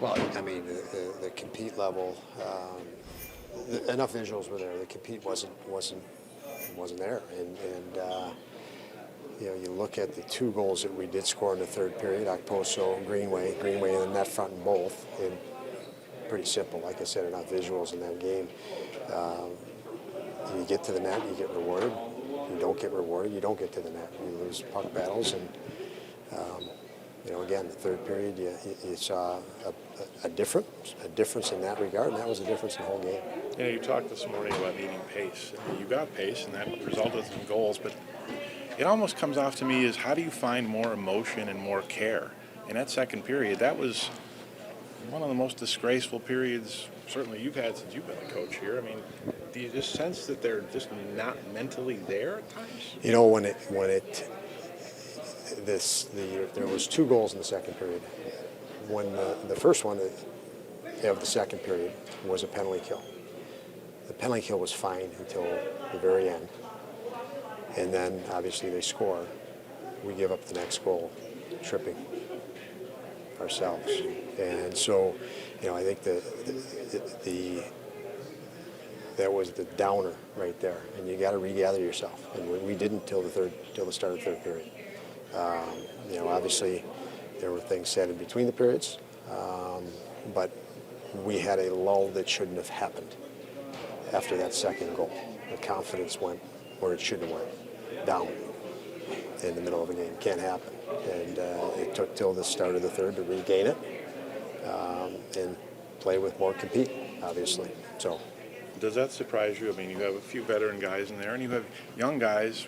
Well, I mean, the compete level, enough visuals were there. The compete wasn't there, and you look at the 2 goals that we did score in the third period, Okposo, Greenway in the net front in both, and pretty simple. Like I said, enough visuals in that game. You get to the net, you get rewarded. You don't get rewarded, you don't get to the net. You lose puck battles, and again, the third period, you saw a difference in that regard, and that was the difference in the whole game. You talked this morning about needing pace. You got pace, and that resulted in goals, but it almost comes off to me as how do you find more emotion and more care? In that second period, that was one of the most disgraceful periods certainly you've had since you've been a coach here. I mean, do you just sense that they're just not mentally there at times? There was 2 goals in the second period. When the first one of the second period was a penalty kill. The penalty kill was fine until the very end. And then, obviously, they score. We give up the next goal, tripping ourselves. And so, I think that was the downer right there. And you got to regather yourself. And we didn't till the start of the third period. Obviously, there were things said in between the periods, but we had a lull that shouldn't have happened after that second goal. The confidence went where it shouldn't have went, down in the middle of a game. Can't happen. And it took till the start of the third to regain it and play with more compete, obviously. So. Does that surprise you? I mean, you have a few veteran guys in there, and you have young guys,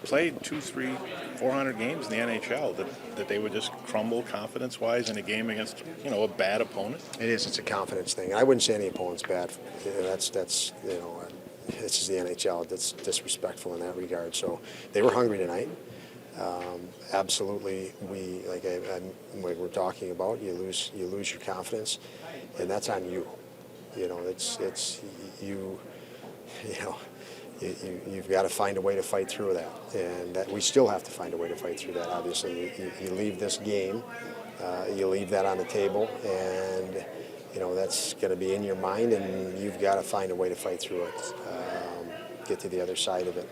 played 200, 300, 400 games in the NHL, that they would just crumble confidence-wise in a game against, a bad opponent? It is. It's a confidence thing. I wouldn't say any opponent's bad. That's this is the NHL. That's disrespectful in that regard. So they were hungry tonight. Absolutely, like we're talking about, you lose your confidence, and that's on you. You've got to find a way to fight through that, and that we still have to find a way to fight through that. Obviously, you leave this game, you leave that on the table, and that's going to be in your mind, and you've got to find a way to fight through it, get to the other side of it.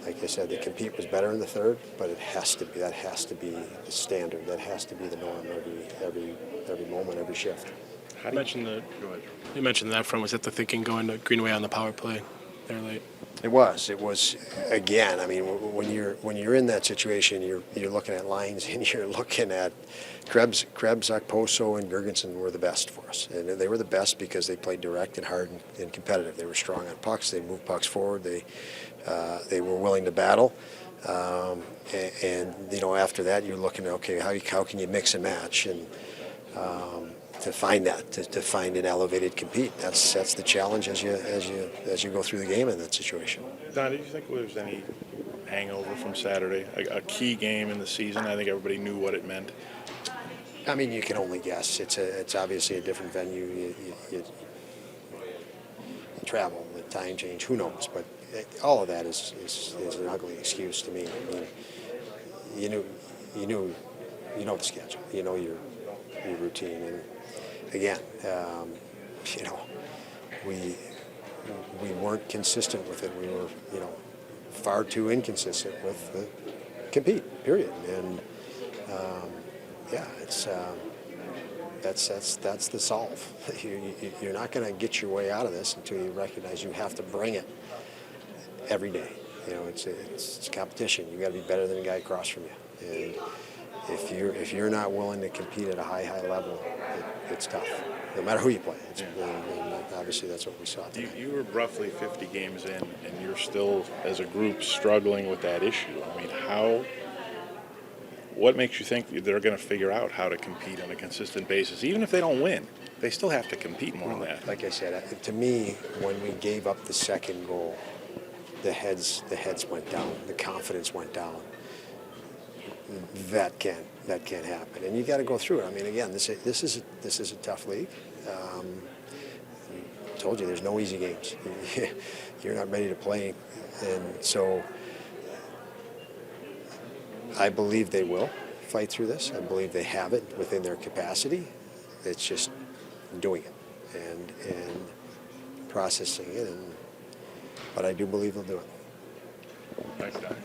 Like I said, the compete was better in the third, but that has to be the standard. That has to be the norm every moment, every shift. You mentioned that front. Was that the thinking going to Greenway on the power play there late? It was again. I mean, when you're in that situation, you're looking at lines and you're looking at Krebs, Okposo, and Girgensson were the best for us, and they were the best because they played direct and hard and competitive. They were strong on pucks. They moved pucks forward. They were willing to battle. And after that, you're looking at how can you mix and match and. To find an elevated compete. That's the challenge as you go through the game in that situation. Don, did you think there was any hangover from Saturday? A key game in the season. I think everybody knew what it meant. I mean, you can only guess. It's obviously a different venue. You travel, the time change. Who knows? But all of that is an ugly excuse to me. I mean, you know the schedule. You know your routine and. Again, we weren't consistent with it. We were, far too inconsistent with the compete. Period. And it's that's the solve. You're not going to get your way out of this until you recognize you have to bring it every day. It's competition. You got to be better than the guy across from you. And if you're not willing to compete at a high level, it's tough. No matter who you play. And obviously, that's what we saw tonight. You were roughly 50 games in, and you're still, as a group, struggling with that issue. I mean, what makes you think they're going to figure out how to compete on a consistent basis? Even if they don't win, they still have to compete more than that. Like I said, to me, when we gave up the second goal, the heads went down, the confidence went down. That can't happen, and you got to go through it. I mean, again, this is a tough league. I told you, there's no easy games. You're not ready to play, and so I believe they will fight through this. I believe they have it within their capacity. It's just doing it and processing it. But I do believe they'll do it. Thanks, Doc.